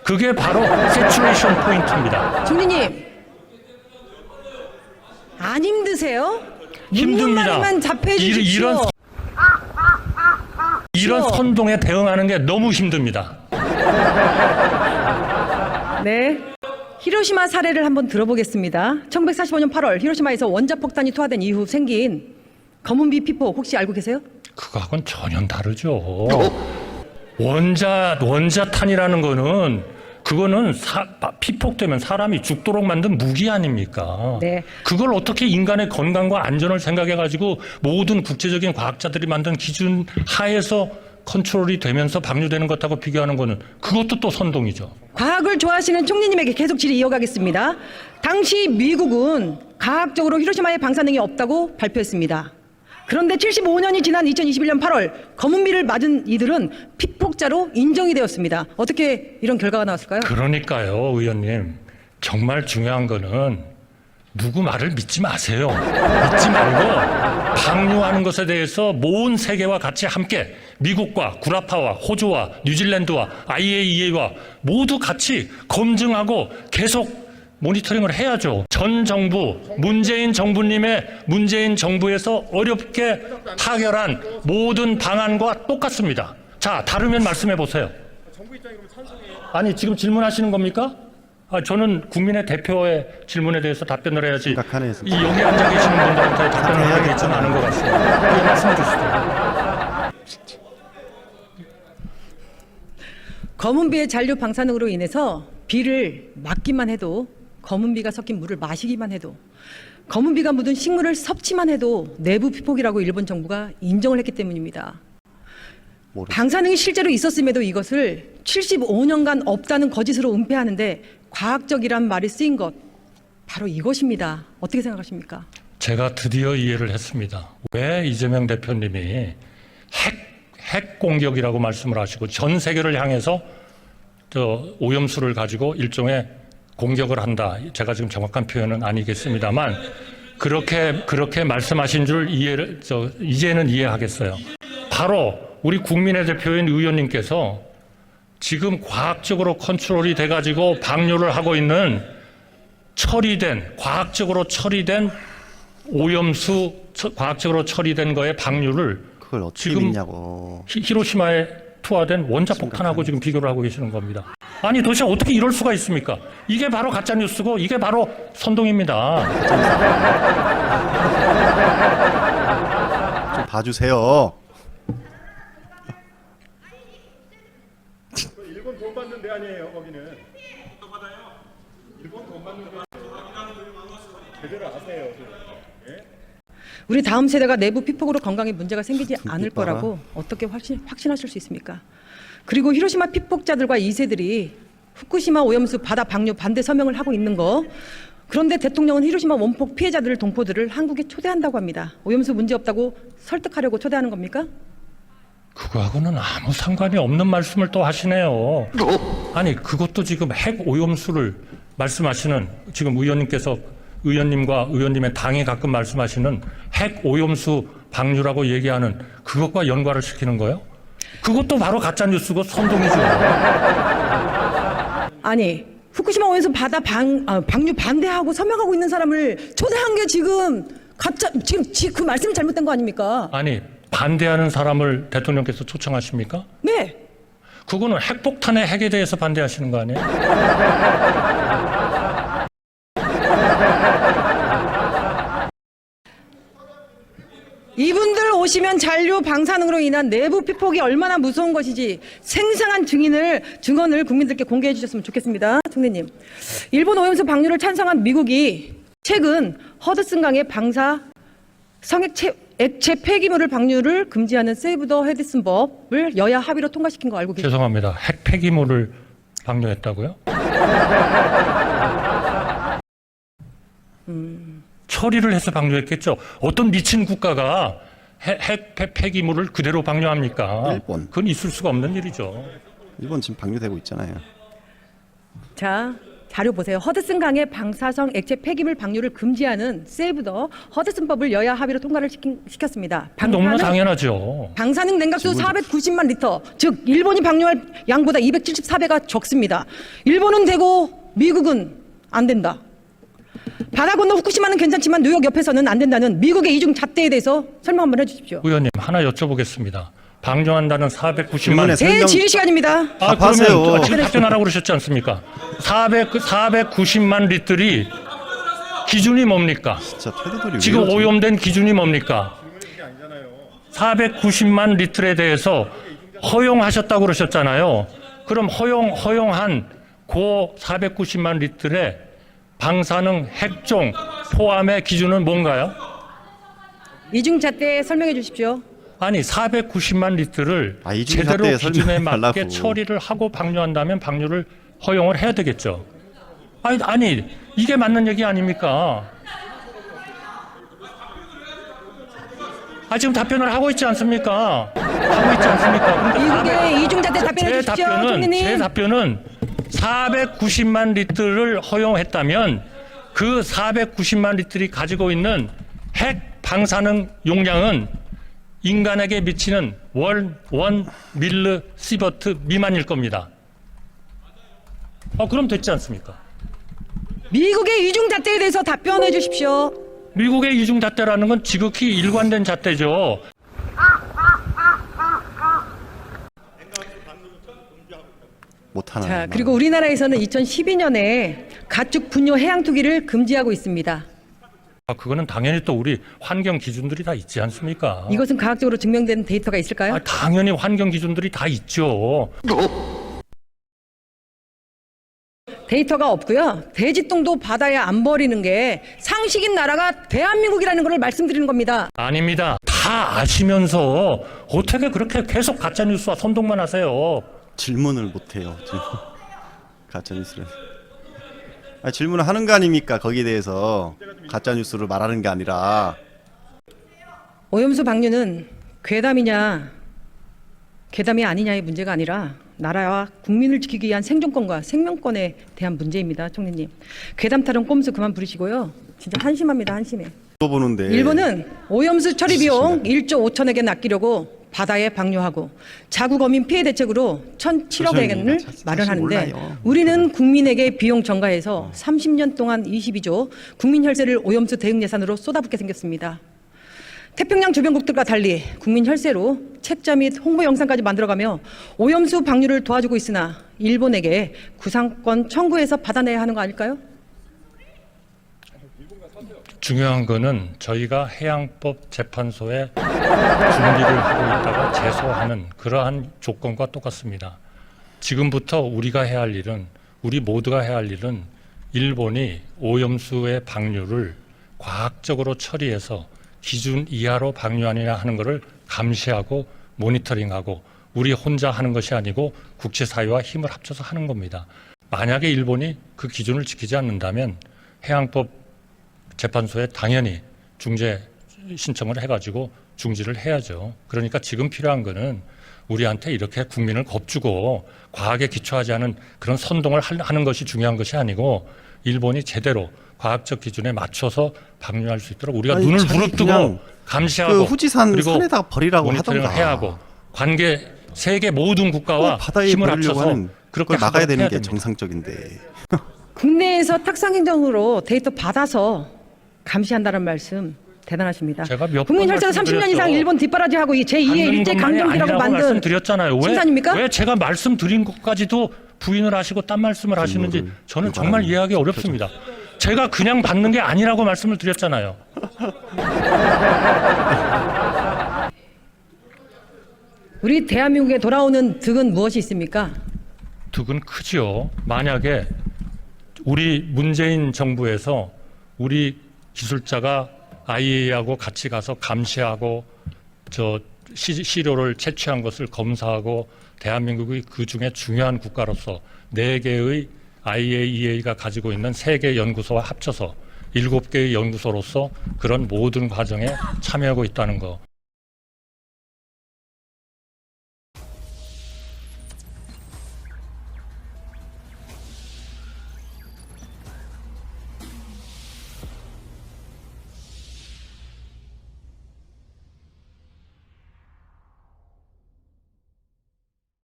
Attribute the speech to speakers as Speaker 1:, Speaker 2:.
Speaker 1: 그게 바로 세츄레이션 포인트입니다.
Speaker 2: 총리님, 안 힘드세요?
Speaker 1: 힘듭니다.
Speaker 2: 만 답해 주십시오.
Speaker 1: 이런 선동에 대응하는 게 너무 힘듭니다.
Speaker 2: 네. 히로시마 사례를 한번 들어보겠습니다. 1945년 8월 히로시마에서 원자폭탄이 투하된 이후 생긴 검은비 피폭 혹시 알고 계세요?
Speaker 1: 그거하고는 전혀 다르죠. 원자탄이라는 거는 그거는 피폭되면 사람이 죽도록 만든 무기 아닙니까?
Speaker 2: 네.
Speaker 1: 그걸 어떻게 인간의 건강과 안전을 생각해가지고 모든 국제적인 과학자들이 만든 기준 하에서 컨트롤이 되면서 방류되는 것하고 비교하는 거는 그것도 또 선동이죠.
Speaker 2: 과학을 좋아하시는 총리님에게 계속 질의 이어가겠습니다. 당시 미국은 과학적으로 히로시마에 방사능이 없다고 발표했습니다. 그런데 75년이 지난 2021년 8월 검은비를 맞은 이들은 피폭자로 인정이 되었습니다. 어떻게 이런 결과가 나왔을까요?
Speaker 1: 그러니까요, 의원님. 정말 중요한 거는 누구 말을 믿지 마세요. 믿지 말고 방류하는 것에 대해서 모든 세계와 같이 함께 미국과 구라파와 호주와 뉴질랜드와 IAEA와 모두 같이 검증하고 계속 모니터링을 해야죠. 전 정부, 문재인 정부에서 어렵게 타결한 모든 방안과 똑같습니다. 자, 다르면 말씀해 보세요. 아니, 지금 질문하시는 겁니까? 저는 국민의 대표의 질문에 대해서 답변을 해야지.
Speaker 3: 심각하네,
Speaker 1: 여기 앉아 계시는 분들한테 답변을 하게 있지는 않은 것 같습니다. 예, 말씀해 주시죠.
Speaker 2: 검은비의 잔류 방사능으로 인해서 비를 맞기만 해도, 검은비가 섞인 물을 마시기만 해도, 검은비가 묻은 식물을 섭취만 해도 내부 피폭이라고 일본 정부가 인정을 했기 때문입니다. 방사능이 실제로 있었음에도 이것을 75년간 없다는 거짓으로 은폐하는데 과학적이란 말이 쓰인 것, 바로 이것입니다. 어떻게 생각하십니까?
Speaker 1: 제가 드디어 이해를 했습니다. 왜 이재명 대표님이 핵 공격이라고 말씀을 하시고 전 세계를 향해서 오염수를 가지고 일종의 공격을 한다. 제가 지금 정확한 표현은 아니겠습니다만 그렇게 말씀하신 줄 이제는 이해하겠어요. 바로 우리 국민의 대표인 의원님께서 지금 과학적으로 컨트롤이 돼가지고 방류를 하고 있는 과학적으로 처리된 오염수, 과학적으로 처리된 거의 방류를
Speaker 3: 그걸 어떻게
Speaker 1: 지금
Speaker 3: 믿냐고.
Speaker 1: 히로시마에 투하된 원자폭탄하고 지금 비교를 하고 계시는 겁니다. 아니, 도대체 어떻게 이럴 수가 있습니까? 이게 바로 가짜뉴스고 이게 바로 선동입니다.
Speaker 3: 좀 봐주세요.
Speaker 4: 일본 돈 받는 데 아니에요, 거기는. 돈 받아요. 일본 돈 받는 데 제대로 아세요. 예?
Speaker 2: 우리 다음 세대가 내부 피폭으로 건강에 문제가 생기지 않을 거라고 어떻게 확신하실 수 있습니까? 그리고 히로시마 피폭자들과 2세들이 후쿠시마 오염수 바다 방류 반대 서명을 하고 있는 거, 그런데 대통령은 히로시마 원폭 피해자들 동포들을 한국에 초대한다고 합니다. 오염수 문제 없다고 설득하려고 초대하는 겁니까?
Speaker 1: 그거하고는 아무 상관이 없는 말씀을 또 하시네요. 아니, 그것도 지금 핵 오염수를 말씀하시는, 지금 의원님과 의원님의 당이 가끔 말씀하시는 핵 오염수 방류라고 얘기하는 그것과 연관을 시키는 거예요? 그것도 바로 가짜뉴스고 선동이죠.
Speaker 2: 아니, 후쿠시마 오염수 바다 방류 반대하고 서명하고 있는 사람을 초대한 게 지금 그 말씀이 잘못된 거 아닙니까?
Speaker 1: 아니, 반대하는 사람을 대통령께서 초청하십니까?
Speaker 2: 네.
Speaker 1: 그거는 핵폭탄의 핵에 대해서 반대하시는 거 아니에요?
Speaker 2: 이분들 오시면 잔류 방사능으로 인한 내부 피폭이 얼마나 무서운 것인지 생생한 증언을 국민들께 공개해 주셨으면 좋겠습니다. 총리님, 일본 오염수 방류를 찬성한 미국이 최근 허드슨강의 액체 폐기물을 방류를 금지하는 세이브 더 헤드슨 법을 여야 합의로 통과시킨 거 알고 계십니까?
Speaker 1: 죄송합니다. 핵 폐기물을 방류했다고요? 처리를 해서 방류했겠죠. 어떤 미친 국가가 핵 폐기물을 그대로 방류합니까?
Speaker 3: 일본.
Speaker 1: 그건 있을 수가 없는 일이죠.
Speaker 3: 일본 지금 방류되고 있잖아요.
Speaker 2: 자, 자료 보세요. 허드슨 강의 방사성 액체 폐기물 방류를 금지하는 세이브 더 허드슨법을 여야 합의로 통과를 시켰습니다.
Speaker 1: 너무나 당연하죠.
Speaker 2: 방사능 냉각수 490만 리터, 즉 일본이 방류할 양보다 274배가 적습니다. 일본은 되고 미국은 안 된다. 바다 건너 후쿠시마는 괜찮지만 뉴욕 옆에서는 안 된다는 미국의 이중 잣대에 대해서 설명 한번 해주십시오.
Speaker 1: 의원님 하나 여쭤보겠습니다. 방류한다는 490만
Speaker 3: 질문에
Speaker 2: 제 질의 시간입니다.
Speaker 3: 답하세요.
Speaker 1: 그러면 지금 답변하라고 그러셨지 않습니까? 490만 리터이 기준이 뭡니까?
Speaker 3: 진짜 테두리
Speaker 1: 지금
Speaker 3: 왜 이러지?
Speaker 1: 오염된 기준이 뭡니까? 490만 리터에 대해서 허용하셨다고 그러셨잖아요. 그럼 허용한 그 490만 리터의 방사능 핵종 포함의 기준은 뭔가요?
Speaker 2: 이중 잣대 설명해 주십시오.
Speaker 1: 아니 490만 리터를
Speaker 3: 이중
Speaker 1: 제대로
Speaker 3: 잣대에
Speaker 1: 기준에 맞게
Speaker 3: 설명해달라고.
Speaker 1: 처리를 하고 방류한다면 방류를 허용을 해야 되겠죠. 아니 이게 맞는 얘기 아닙니까? 지금 답변을 하고 있지 않습니까? 하고 있지 않습니까?
Speaker 2: 미국의 이중 잣대 답변해 주십시오.
Speaker 1: 제
Speaker 2: 총리님.
Speaker 1: 답변은 490만 리터를 허용했다면 그 490만 리터이 가지고 있는 핵 방사능 용량은 인간에게 미치는 원 밀리 시버트 미만일 겁니다. 그럼 됐지 않습니까?
Speaker 2: 미국의 이중 잣대에 대해서 답변해 주십시오.
Speaker 1: 미국의 이중 잣대라는 건 지극히 일관된 잣대죠.
Speaker 3: 못하나.
Speaker 2: 자, 그리고 우리나라에서는 2012년에 가축 분뇨 해양 투기를 금지하고 있습니다.
Speaker 1: 그거는 당연히 또 우리 환경 기준들이 다 있지 않습니까?
Speaker 2: 이것은 과학적으로 증명된 데이터가 있을까요?
Speaker 1: 당연히 환경 기준들이 다 있죠.
Speaker 2: 데이터가 없고요. 돼지똥도 바다에 안 버리는 게 상식인 나라가 대한민국이라는 것을 말씀드리는 겁니다.
Speaker 1: 아닙니다. 다 아시면서 어떻게 그렇게 계속 가짜 뉴스와 선동만 하세요?
Speaker 3: 질문을 못해요. 가짜 뉴스를. 질문을 하는 거 아닙니까? 거기에 대해서 가짜 뉴스를 말하는 게 아니라.
Speaker 2: 오염수 방류는 괴담이냐 괴담이 아니냐의 문제가 아니라 나라와 국민을 지키기 위한 생존권과 생명권에 대한 문제입니다. 총리님. 괴담 타령 꼼수 그만 부리시고요. 진짜 한심합니다. 한심해.
Speaker 3: 보는데.
Speaker 2: 일본은 오염수 처리 비용 1조 5천억엔 아끼려고 바다에 방류하고 자국 어민 피해 대책으로 1,007억 원을 마련하는데
Speaker 3: 몰라요.
Speaker 2: 우리는 국민에게 비용 전가해서 30년 동안 22조 국민 혈세를 오염수 대응 예산으로 쏟아붓게 생겼습니다. 태평양 주변국들과 달리 국민 혈세로 책자 및 홍보 영상까지 만들어가며 오염수 방류를 도와주고 있으나 일본에게 구상권 청구해서 받아내야 하는 거 아닐까요?
Speaker 1: 중요한 거는 저희가 해양법 재판소에 준비를 하고 있다가 제소하는 그러한 조건과 똑같습니다. 지금부터 우리가 해야 할 일은, 우리 모두가 해야 할 일은 일본이 오염수의 방류를 과학적으로 처리해서 기준 이하로 방류하느냐 하는 것을 감시하고 모니터링하고 우리 혼자 하는 것이 아니고 국제사회와 힘을 합쳐서 하는 겁니다. 만약에 일본이 그 기준을 지키지 않는다면 해양법 재판소에 당연히 중재 신청을 해가지고 중지를 해야죠. 그러니까 지금 필요한 거는 우리한테 이렇게 국민을 겁주고 과학에 기초하지 않은 그런 선동을 하는 것이 중요한 것이 아니고 일본이 제대로 과학적 기준에 맞춰서 방류할 수 있도록 우리가 눈을 부릅뜨고 감시하고
Speaker 3: 그 후지산
Speaker 1: 그리고
Speaker 3: 산에다 버리라고
Speaker 1: 모니터링을
Speaker 3: 하던가.
Speaker 1: 해야 하고 관계 세계 모든 국가와
Speaker 3: 바다에
Speaker 1: 힘을
Speaker 3: 버리려고
Speaker 1: 합쳐서
Speaker 3: 하는
Speaker 1: 그렇게
Speaker 3: 그걸 막아야 되는 게
Speaker 1: 됩니다.
Speaker 3: 정상적인데.
Speaker 2: 국내에서 탁상행정으로 데이터 받아서 감시한다는 말씀 대단하십니다.
Speaker 1: 제가 몇
Speaker 2: 국민
Speaker 1: 번
Speaker 2: 혈세로 30년
Speaker 1: 말씀드렸죠.
Speaker 2: 이상 일본 뒷바라지하고 이 제2의 일제 강점기라고 만든
Speaker 1: 말씀드렸잖아요.
Speaker 2: 심사입니까?
Speaker 1: 왜 제가 말씀드린 것까지도 부인을 하시고 딴 말씀을 하시는지 저는 정말 이해하기 어렵습니다. 제가 그냥 받는 게 아니라고 말씀을 드렸잖아요.
Speaker 2: 우리 대한민국에 돌아오는 득은 무엇이 있습니까?
Speaker 1: 득은 크지요. 만약에 우리 문재인 정부에서 우리 기술자가 IAEA하고 같이 가서 감시하고 시료를 채취한 것을 검사하고 대한민국이 그 중에 중요한 국가로서 4개의 IAEA가 가지고 있는 3개 연구소와 합쳐서 7개의 연구소로서 그런 모든 과정에 참여하고 있다는 거.